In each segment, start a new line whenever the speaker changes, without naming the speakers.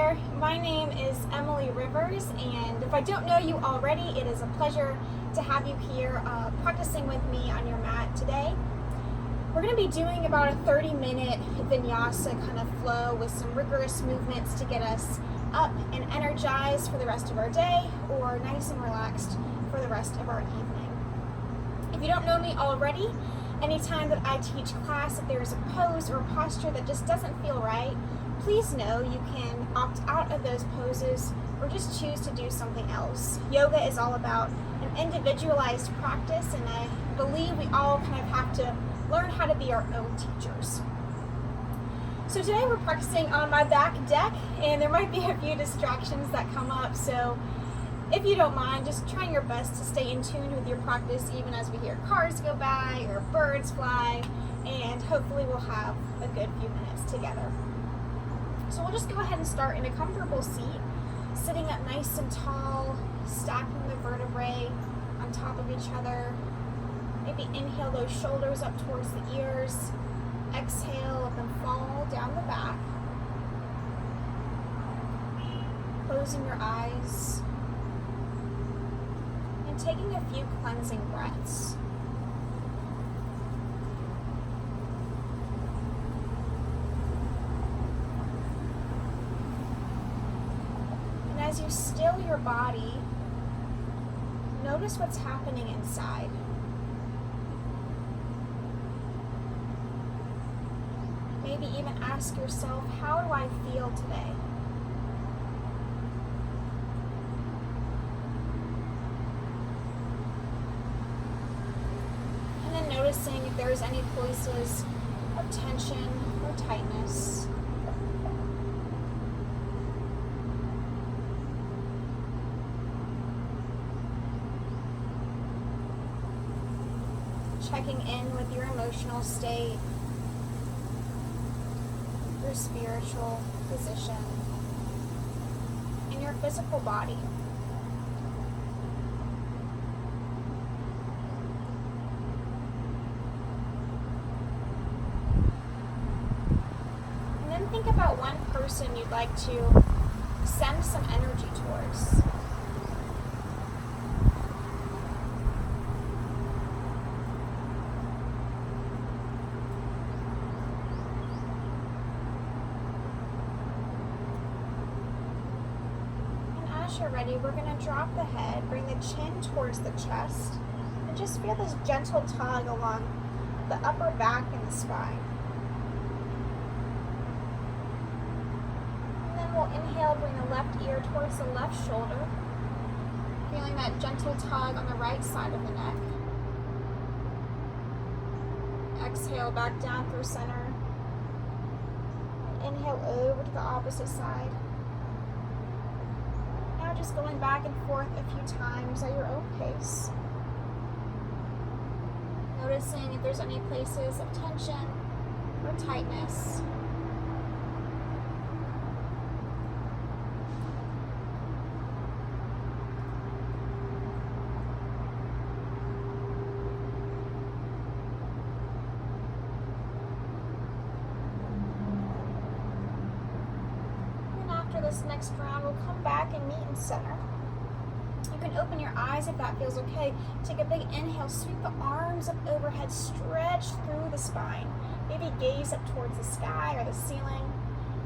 there, my name is Emily Rivers, and if I don't know you already, it is a pleasure to have you here practicing with me on your mat today. We're going to be doing about a 30-minute vinyassa kind of flow with some rigorous movements to get us up and energized for the rest of our day, or nice and relaxed for the rest of our evening. If you don't know me already, anytime that I teach class, if there's a pose or a posture that just doesn't feel right, please know you can opt out of those poses or just choose to do something else. Yoga is all about an individualized practice, and I believe we all kind of have to learn how to be our own teachers. So today we're practicing on my back deck, and there might be a few distractions that come up, so if you don't mind, just trying your best to stay in tune with your practice even as we hear cars go by or birds fly, and hopefully we'll have a good few minutes together. So we'll just go ahead and start in a comfortable seat, sitting up nice and tall, stacking the vertebrae on top of each other. Maybe inhale those shoulders up towards the ears. Exhale, let them fall down the back. Closing your eyes and taking a few cleansing breaths. And as you still your body, notice what's happening inside. Maybe even ask yourself, how do I feel today? And then noticing if there's any places of tension or tightness. Checking in with your emotional state, your spiritual position, and your physical body. And then think about one person you'd like to send some energy towards. As you're ready, we're going to drop the head, bring the chin towards the chest, and just feel this gentle tug along the upper back and the spine. And then we'll inhale, bring the left ear towards the left shoulder, feeling that gentle tug on the right side of the neck. Exhale back down through center. And inhale over to the opposite side. Just going back and forth a few times at your own pace. Noticing if there's any places of tension or tightness. This next round, we'll come back and meet in center. You can open your eyes if that feels okay. Take a big inhale, sweep the arms up overhead, stretch through the spine. Maybe gaze up towards the sky or the ceiling.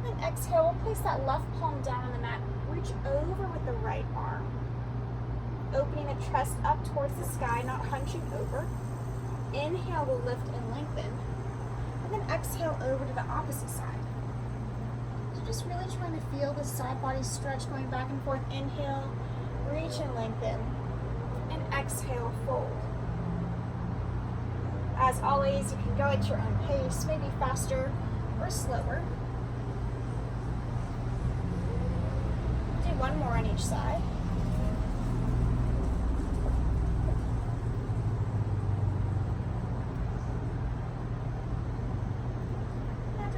Then exhale, we'll place that left palm down on the mat. Reach over with the right arm. Opening the chest up towards the sky, not hunching over. Inhale, we'll lift and lengthen. And then exhale over to the opposite side. Just really trying to feel the side body stretch going back and forth. Inhale, reach and lengthen, and exhale, fold. As always, you can go at your own pace, maybe faster or slower. Do one more on each side.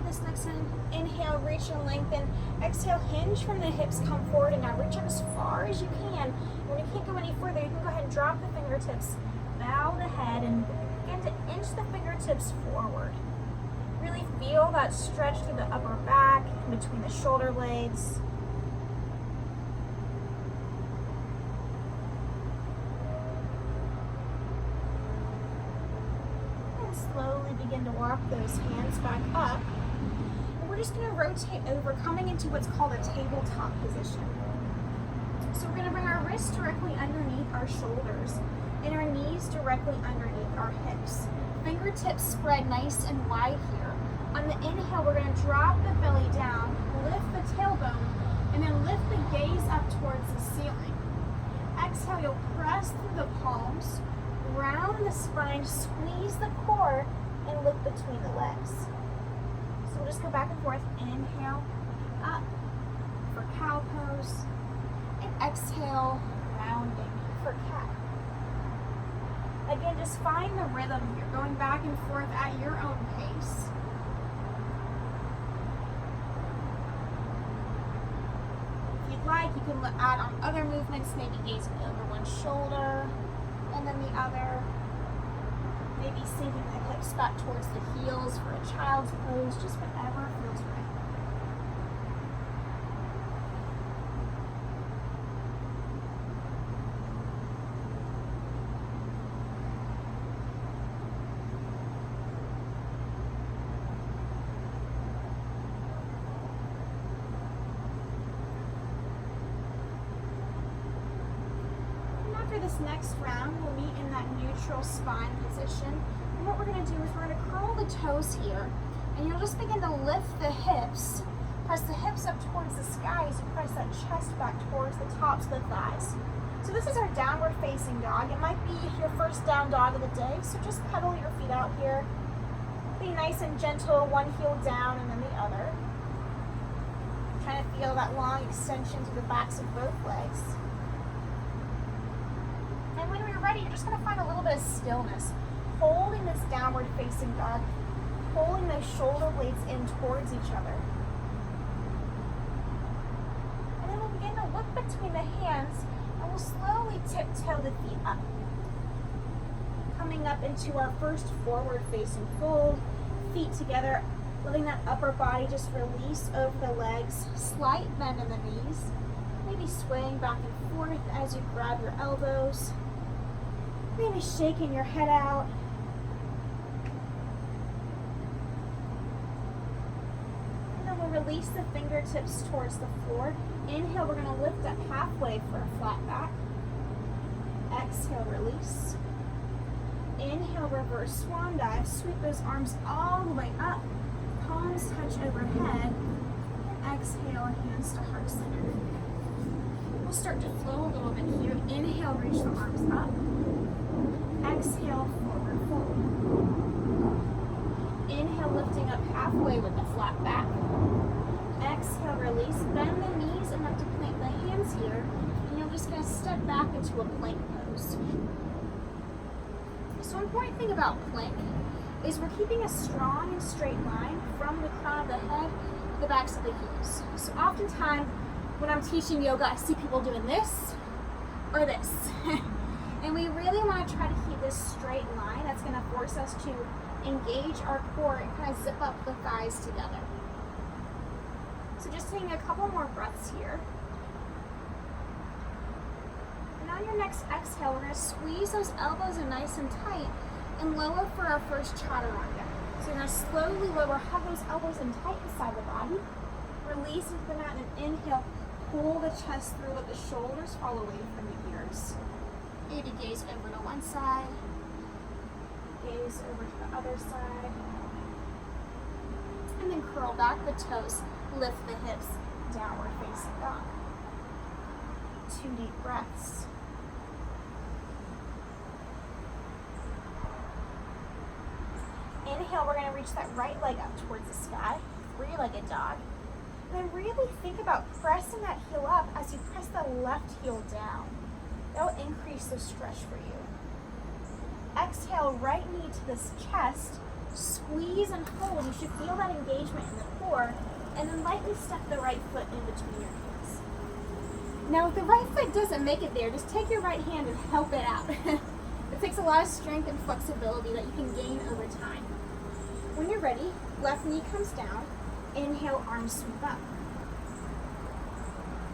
This next one, inhale, reach and lengthen. Exhale, hinge from the hips, come forward, and now reach up as far as you can. When you can't go any further, you can go ahead and drop the fingertips, bow the head, and begin to inch the fingertips forward. Really feel that stretch through the upper back, in between the shoulder blades. begin to walk those hands back up. And we're just gonna rotate over, coming into what's called a tabletop position. So we're gonna bring our wrists directly underneath our shoulders and our knees directly underneath our hips. Fingertips spread nice and wide here. On the inhale, we're gonna drop the belly down, lift the tailbone, and then lift the gaze up towards the ceiling. Exhale, you'll press through the palms, round the spine, squeeze the core, and look between the legs. So we'll just go back and forth. Inhale, up for cow pose, and exhale, rounding for cat. Again, just find the rhythm here, going back and forth at your own pace. If you'd like, you can add on other movements, maybe gazing over one shoulder and then the other. Maybe sinking the hips back towards the heels for a child's pose, just whatever feels right. This next round, we'll meet in that neutral spine position. And what we're going to do is we're going to curl the toes here, and you'll just begin to lift the hips. Press the hips up towards the sky as you press that chest back towards the tops of the thighs. So this is our downward facing dog. It might be your first down dog of the day, so just pedal your feet out here. Be nice and gentle, one heel down and then the other. Trying to feel that long extension to the backs of both legs. And when you're ready, you're just going to find a little bit of stillness. Holding this downward facing dog, holding those shoulder blades in towards each other. And then we'll begin to look between the hands and we'll slowly tiptoe the feet up. Coming up into our first forward facing fold, feet together, letting that upper body just release over the legs, slight bend in the knees, maybe swaying back and forth as you grab your elbows. Maybe shaking your head out. And then we'll release the fingertips towards the floor. Inhale, we're going to lift up halfway for a flat back. Exhale, release. Inhale, reverse swan dive. Sweep those arms all the way up. Palms touch overhead. And exhale, hands to heart center. We'll start to flow a little bit here. Inhale, reach the arms up. Exhale, forward fold. Inhale, lifting up halfway with a flat back. Exhale, release. Bend the knees enough to plant the hands here. And you're just going to step back into a plank pose. So an important thing about plank is we're keeping a strong and straight line from the crown of the head to the backs of the heels. So oftentimes when I'm teaching yoga, I see people doing this or this. And we really want to try to keep this straight line. That's going to force us to engage our core and kind of zip up the thighs together. So just taking a couple more breaths here. And on your next exhale, we're going to squeeze those elbows in nice and tight and lower for our first chaturanga. So you're going to slowly lower, hug those elbows in tight beside the body. Release into the mat and inhale. Pull the chest through, let the shoulders fall away from the ears. Maybe gaze over to one side, gaze over to the other side, and then curl back the toes, lift the hips, downward facing dog. 2 deep breaths. Inhale, we're going to reach that right leg up towards the sky, 3-legged dog. And then really think about pressing that heel up as you press the left heel down. That will increase the stretch for you. Exhale, right knee to this chest. Squeeze and hold. You should feel that engagement in the core. And then lightly step the right foot in between your hands. Now, if the right foot doesn't make it there, just take your right hand and help it out. It takes a lot of strength and flexibility that you can gain over time. When you're ready, left knee comes down. Inhale, arms sweep up.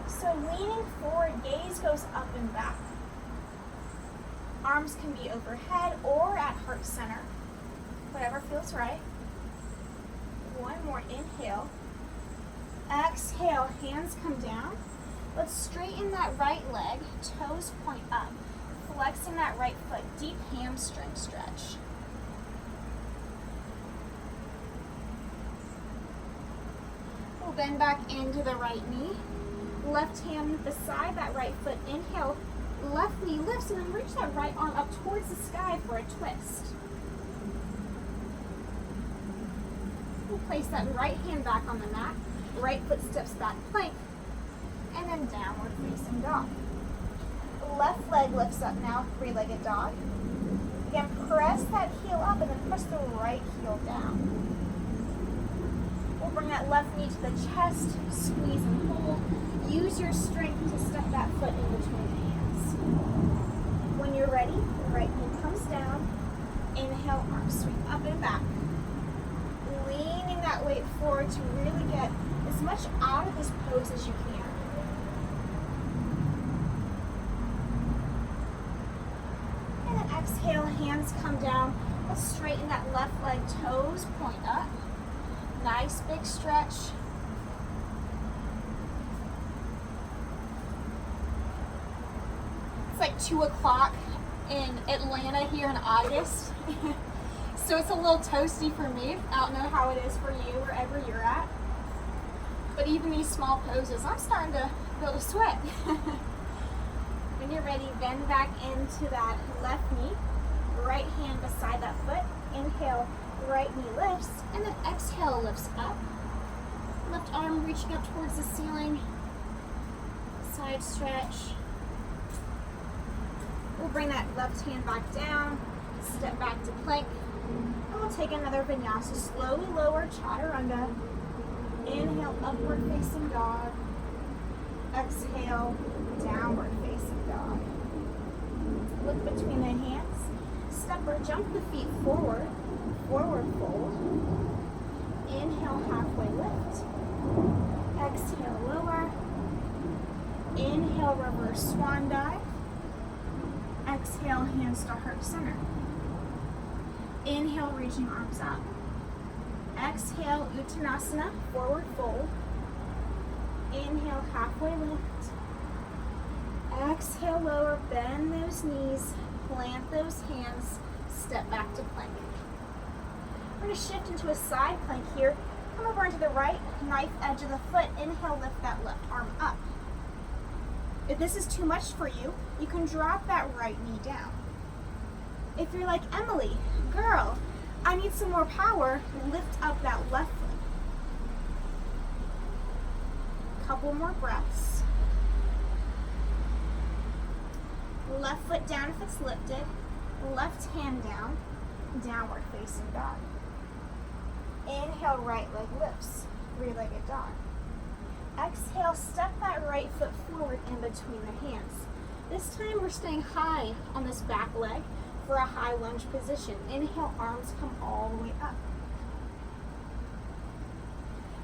So leaning forward, gaze goes up and back. Arms can be overhead or at heart center. whatever feels right. One more inhale. Exhale, hands come down. Let's straighten that right leg, toes point up. Flexing that right foot, deep hamstring stretch. We'll bend back into the right knee. Left hand beside that right foot. Inhale, left knee lifts, and then reach that right arm up towards the sky for a twist. We'll place that right hand back on the mat. Right foot steps back, plank, and then downward facing dog. Left leg lifts up now, three-legged dog. Again, press that heel up and then press the right heel down. We'll bring that left knee to the chest, squeeze and pull. Use your strength to step that foot in between the hands. When you're ready, the right knee comes down. Inhale, arms sweep up and back. Leaning that weight forward to really get as much out of this pose as you can. And then exhale, hands come down. Let's straighten that left leg, toes point up. Nice big stretch. It's like 2 o'clock in Atlanta here in August. So it's a little toasty for me. I don't know how it is for you, wherever you're at. But even these small poses, I'm starting to build a sweat. When you're ready, bend back into that left knee. Right hand beside that foot. Inhale, right knee lifts. And then exhale, lifts up. Left arm reaching up towards the ceiling. Side stretch. We'll bring that left hand back down. Step back to plank. And we'll take another vinyasa. Slowly lower chaturanga. Inhale, upward facing dog. Exhale, downward facing dog. Look between the hands. Step or jump the feet forward. Forward fold. Inhale, halfway lift. Exhale, lower. Inhale, reverse swan dive. Exhale, hands to heart center. Inhale, reaching arms up. Exhale, Uttanasana, forward fold. Inhale, halfway lift. Exhale, lower, bend those knees, plant those hands, step back to plank. We're going to shift into a side plank here. Come over into the right, knife edge of the foot. Inhale, lift that left arm up. If this is too much for you, you can drop that right knee down. If you're like, Emily, girl, I need some more power, lift up that left foot. Couple more breaths. Left foot down if it's lifted. Left hand down, downward facing dog. Inhale, right leg lifts, three-legged dog. Exhale, step that right foot forward in between the hands. This time we're staying high on this back leg for a high lunge position. Inhale, arms come all the way up.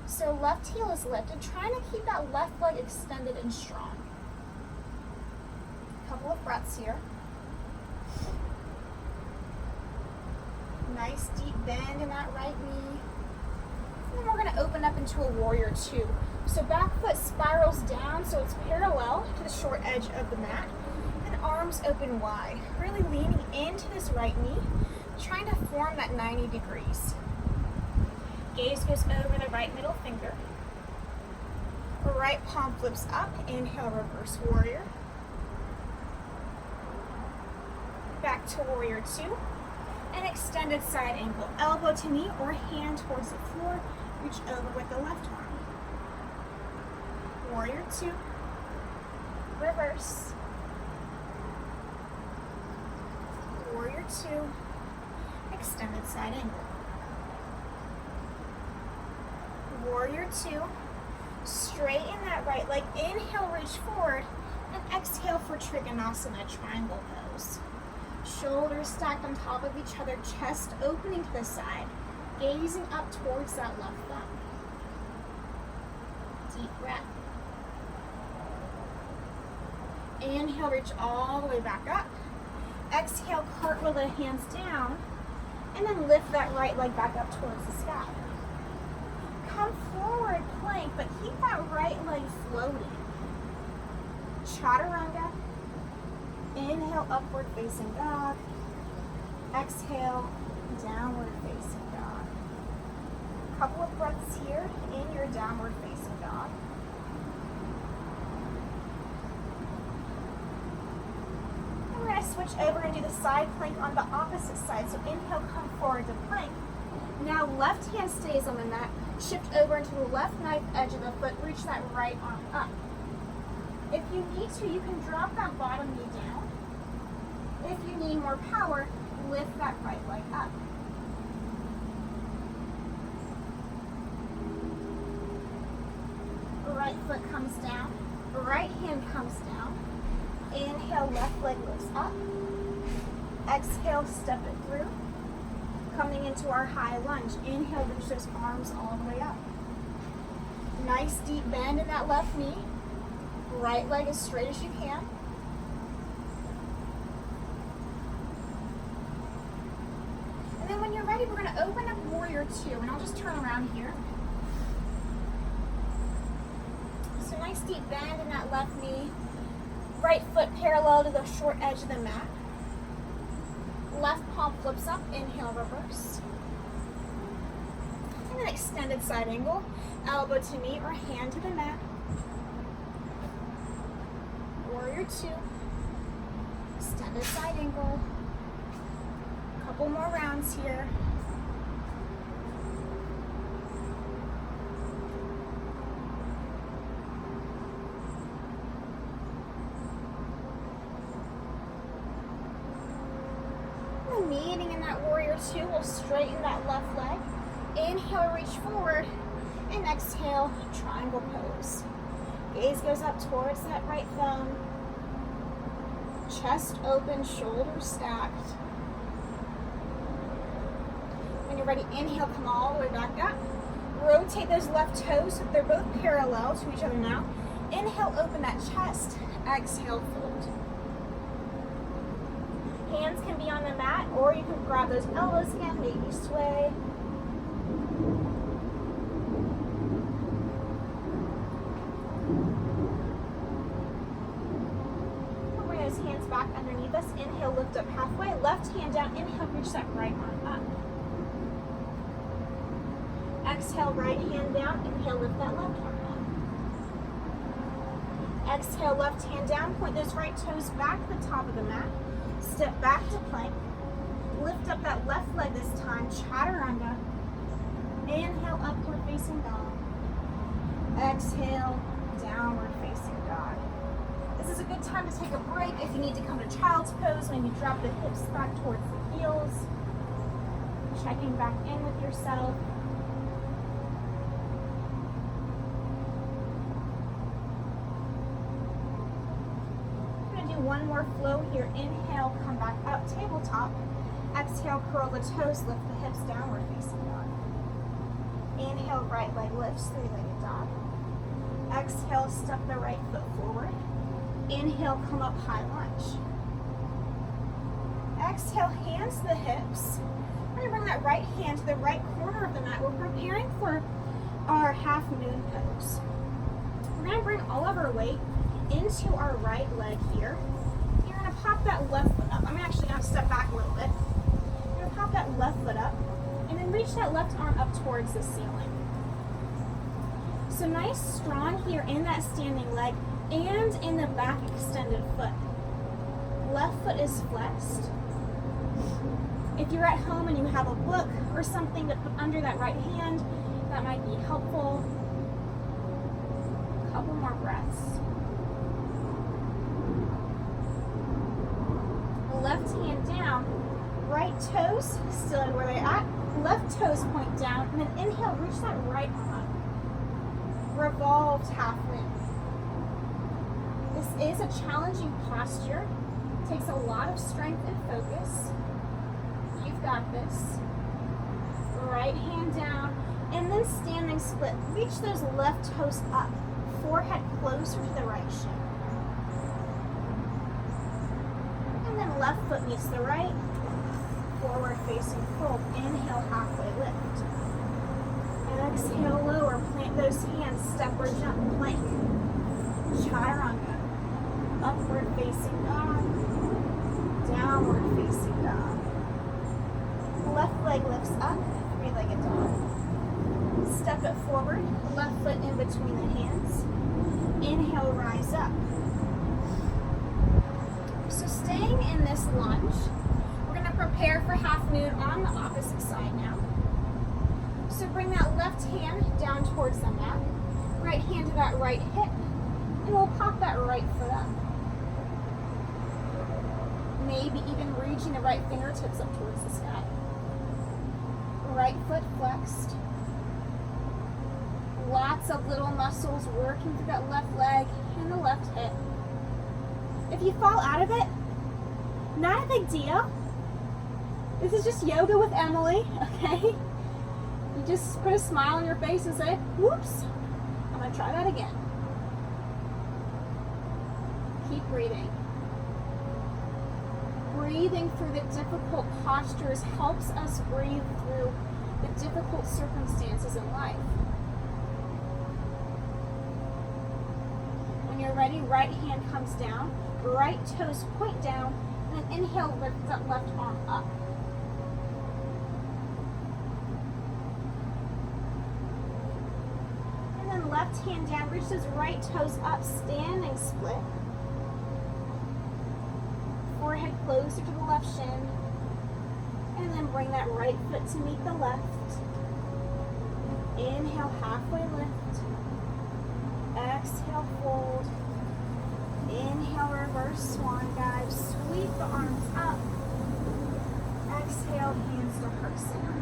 So left heel is lifted, trying to keep that left leg extended and strong. Couple of breaths here. Nice deep bend in that right knee. And then we're going to open up into a warrior two. So back foot spirals down so it's parallel to the short edge of the mat. And arms open wide. Really leaning into this right knee, trying to form that 90 degrees. Gaze goes over the right middle finger. Right palm flips up. Inhale, reverse warrior. Back to warrior two. And extended side ankle. Elbow to knee or hand towards the floor. Reach over with the left arm. Warrior two. Reverse. Warrior two. Extended side ankle. Warrior two. Straighten that right leg. Inhale, reach forward. And exhale for Trikonasana, triangle pose. Shoulders stacked on top of each other, chest opening to the side, gazing up towards that left thumb. Deep breath. Inhale, reach all the way back up. Exhale, cartwheel the hands down. And then lift that right leg back up towards the sky. Come forward, plank, but keep that right leg floating. Chaturanga. Inhale, upward facing dog. Exhale, downward facing dog. Couple of breaths here in your downward facing dog. And we're going to switch over and do the side plank on the opposite side. So inhale, come forward to plank. Now left hand stays on the mat. Shift over into the left knife edge of the foot. Reach that right arm up. If you need to, you can drop that bottom knee down. If you need more power, lift that right leg up. Right foot comes down. Right hand comes down. Inhale, left leg lifts up. Exhale, step it through. Coming into our high lunge. Inhale, reach those arms all the way up. Nice deep bend in that left knee. Right leg as straight as you can. And then when you're ready, we're going to open up Warrior 2. And I'll just turn around here. So nice deep bend in that left knee. Right foot parallel to the short edge of the mat. Left palm flips up, inhale, reverse. And an extended side angle, elbow to knee or hand to the mat. Warrior 2, extended side angle. Couple more rounds here. Meeting in that Warrior 2, we'll straighten that left leg. Inhale, reach forward, and exhale, triangle pose. Gaze goes up towards that right thumb. Chest open, shoulders stacked. When you're ready, inhale, come all the way back up. Rotate those left toes so they're both parallel to each other now. Inhale, open that chest. Exhale, fold. Hands can be on the mat, or you can grab those elbows again, maybe sway. Bring those hands back underneath us. Inhale, lift up halfway. Left hand down. Inhale, reach that right arm up. Exhale, right hand down. Inhale, lift that left arm up. Exhale, left hand down. Point those right toes back to the top of the mat. Step back to plank. Lift up that left leg this time. Chaturanga. Inhale, upward facing dog. Exhale, downward facing dog. This is a good time to take a break. If you need to come to child's pose, maybe drop the hips back towards the heels. Checking back in with yourself. One more flow here. Inhale, come back up, tabletop. Exhale, curl the toes, lift the hips, downward facing dog. Inhale, right leg lifts, three-legged dog. Exhale, step the right foot forward. Inhale, come up, high lunge. Exhale, hands to the hips. We're going to bring that right hand to the right corner of the mat. We're preparing for our half moon pose. We're going to bring all of our weight into our right leg here. You're going to pop that left foot up. I'm actually going to step back a little bit. You're going to pop that left foot up and then reach that left arm up towards the ceiling. So nice strong here in that standing leg and in the back extended foot. Left foot is flexed. If you're at home and you have a book or something to put under that right hand, that might be helpful. A couple more breaths. Left hand down, right toes still where they're at, left toes point down, and then inhale, reach that right arm up. Revolved half lift. This is a challenging posture. It takes a lot of strength and focus. You've got this. Right hand down, and then standing split. Reach those left toes up, forehead closer to the right shin. Left foot meets the right. forward facing fold. Inhale, halfway lift. Exhale, lower. Plant those hands. Step or jump. Plank. Chaturanga. Upward facing dog. Downward facing dog. Left leg lifts up. Three-legged dog. Step it forward. Left foot in between the hands. Inhale, rise up. So staying in this lunge, we're going to prepare for half moon on the opposite side now. So bring that left hand down towards the mat, right hand to that right hip, and we'll pop that right foot up. Maybe even reaching the right fingertips up towards the sky. Right foot flexed. Lots of little muscles working through that left leg and the left hip. If you fall out of it, not a big deal. This is just yoga with Emily, okay? You just put a smile on your face and say, whoops, I'm gonna try that again. Keep breathing. Breathing through the difficult postures helps us breathe through the difficult circumstances in life. When you're ready, right hand comes down, right toes point down, and then inhale, lift that left arm up. And then left hand down, reach those right toes up, standing split. Forehead closer to the left shin. And then bring that right foot to meet the left. Inhale, halfway lift. Exhale, fold. Inhale, reverse swan dive. Sweep the arms up. Exhale, hands to heart center.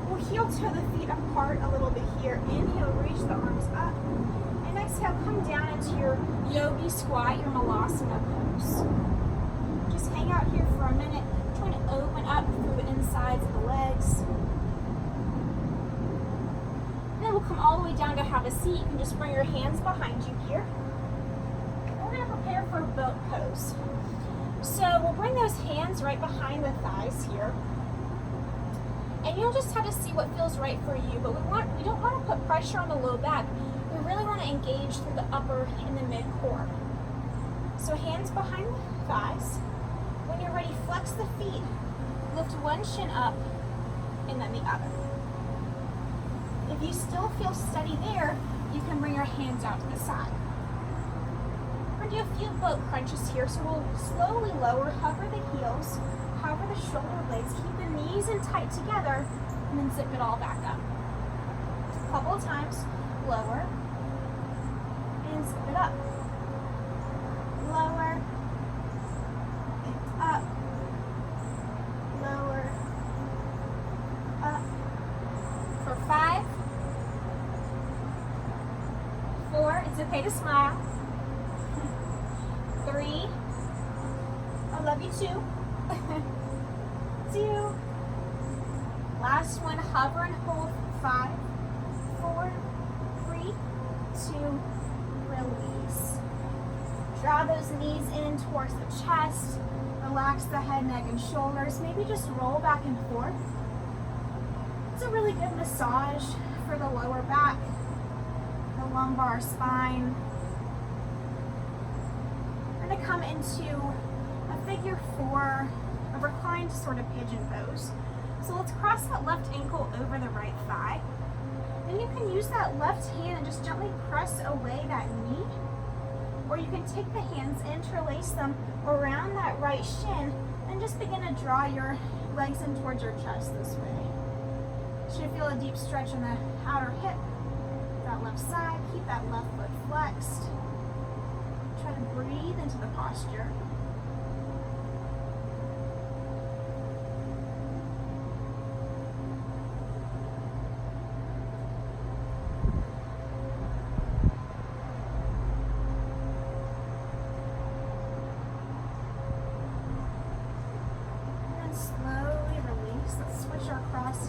We'll heel toe the feet apart a little bit here. Inhale, reach the arms up. And exhale, come down into your yogi squat, your malasana pose. Just hang out here for a minute, trying to open up through the insides of the legs. And then we'll come all the way down to have a seat. You can just bring your hands behind you here. We're going to prepare for boat pose. So we'll bring those hands right behind the thighs here. And you'll just have to see what feels right for you. But we don't want to put pressure on the low back. We really want to engage through the upper and the mid core. So hands behind the thighs. When you're ready, flex the feet. Lift one shin up and then the other. If you still feel steady there, you can bring your hands out to the side. We're going to do a few boat crunches here, so we'll slowly lower, hover the heels, hover the shoulder blades, keep the knees in tight together, and then zip it all back up. A couple of times, lower, and zip it up. Lower, up, lower, up. For 5, 4, it's okay to smile. 3, I love you too. 2, last one, hover and hold. 5, 4, 3, 2, release. Draw those knees in towards the chest. Relax the head, neck, and shoulders. Maybe just roll back and forth. It's a really good massage for the lower back, the lumbar spine. We're going to come into a figure 4, a reclined sort of pigeon pose. So let's cross that left ankle over the right thigh. Then you can use that left hand and just gently press away that knee. Or you can take the hands, interlace them around that right shin, and just begin to draw your legs in towards your chest this way. Should feel a deep stretch in the outer hip, that left side. Keep that left foot flexed. Try to breathe into the posture.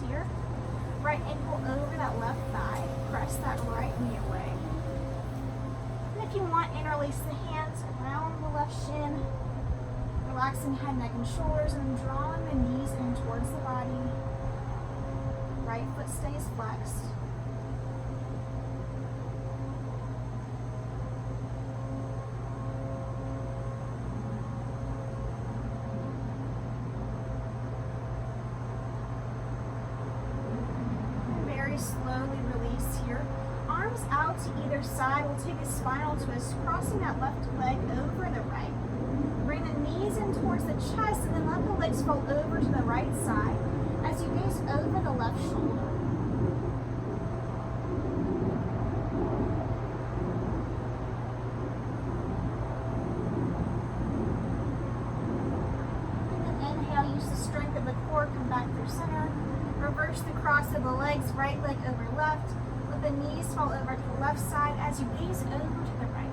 Here. Right ankle over that left thigh. Press that right knee away. And if you want, interlace the hands around the left shin. Relaxing head, neck, and shoulders, and drawing the knees in towards the body. Right foot stays flexed. And very slowly release here. Arms out to either side. We'll take a spinal twist, crossing that left leg over the right. Bring the knees in towards the chest, and then let the legs fall over to the right side as you gaze over the left shoulder. And then inhale, use the strength of the core, come back through center. Reverse the cross of the legs, right leg over left. Let the knees fall over to the left side as you gaze over to the right.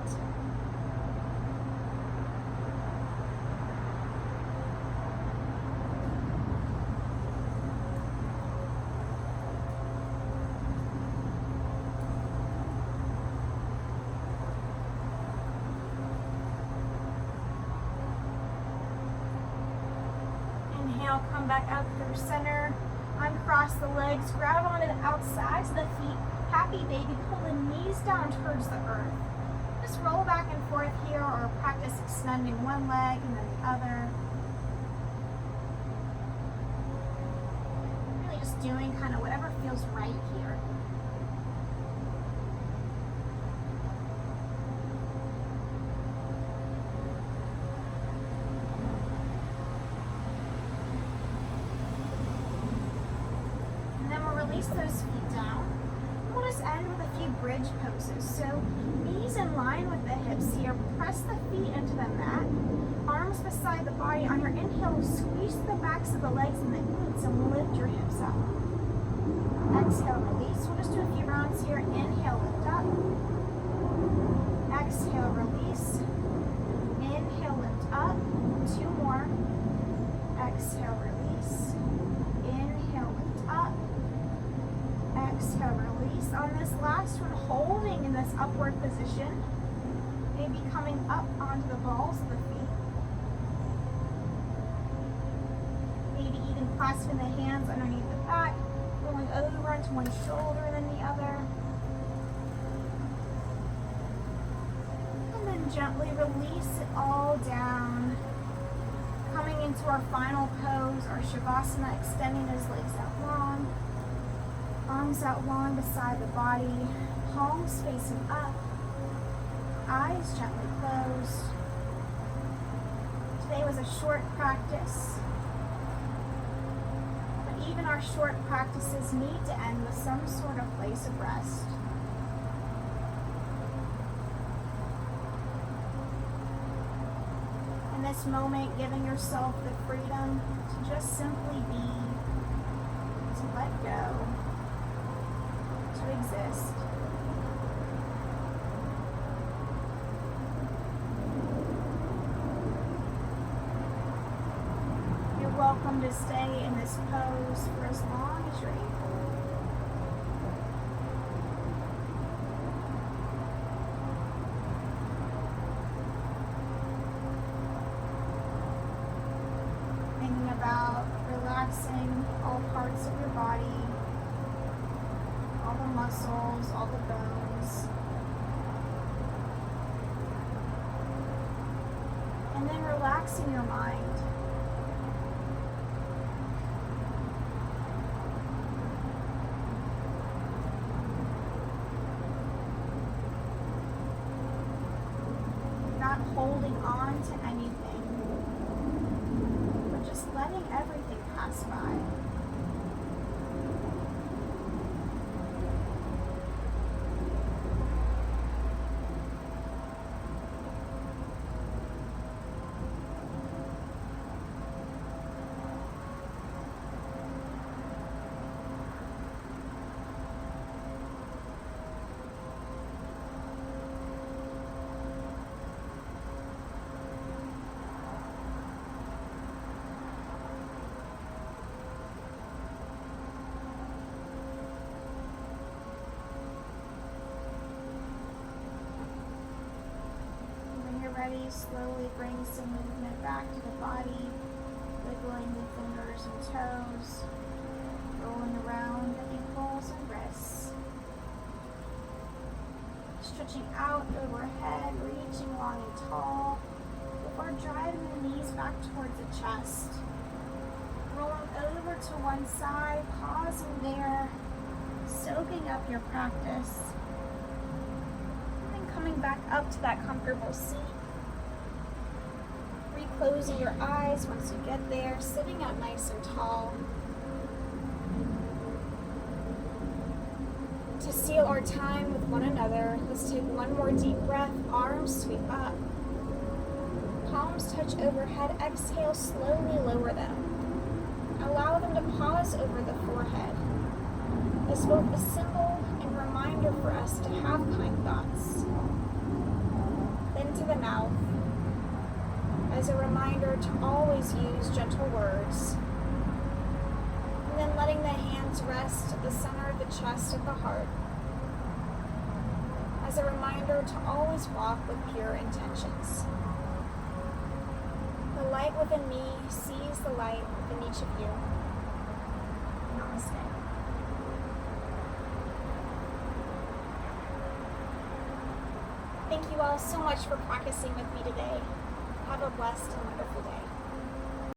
Inhale, come back out through center. Uncross the legs, grab onto the outsides of the feet. Happy baby, pull the knees down towards the earth. Just roll back and forth here, or practice extending one leg and then the other. Really just doing kind of whatever feels right here. Release those feet down. We'll just end with a few bridge poses. So knees in line with the hips here. Press the feet into the mat. Arms beside the body. On your inhale, squeeze the backs of the legs and the glutes and lift your hips up. Exhale, release. We'll just do a few rounds here. Inhale, lift up. Exhale, release. Inhale, lift up. Two more. Exhale, release. Inhale, lift up. Exhale, release. On this last one, holding in this upward position, maybe coming up onto the balls of the feet. Maybe even clasping the hands underneath the back, going over onto one shoulder and then the other. And then gently release it all down. Coming into our final pose, our Shavasana, extending those legs out long. Arms out long beside the body, palms facing up, eyes gently closed. Today was a short practice, but even our short practices need to end with some sort of place of rest. In this moment, giving yourself the freedom to just simply be, to let go, to exist. You're welcome to stay in this pose for as long as you're able. Thinking about relaxing all parts of your body, all the muscles, all the bones. And then relaxing your mind. Not holding on to anything, but just letting everything pass by. you slowly bring some movement back to the body, wiggling the fingers and toes, rolling around the ankles and wrists, stretching out overhead, reaching long and tall, before driving the knees back towards the chest. Rolling over to one side, pausing there, soaking up your practice, and then coming back up to that comfortable seat. Reclosing your eyes once you get there, sitting up nice and tall. To seal our time with one another, let's take one more deep breath. Arms sweep up. Palms touch overhead. Exhale, slowly lower them. Allow them to pause over the forehead as both a symbol and reminder for us to have kind thoughts. Then to the mouth as a reminder to always use gentle words. And then letting the hands rest at the center of the chest at the heart as a reminder to always walk with pure intentions. The light within me sees the light within each of you. Namaste. Thank you all so much for practicing with me today. Have a blessed and wonderful day.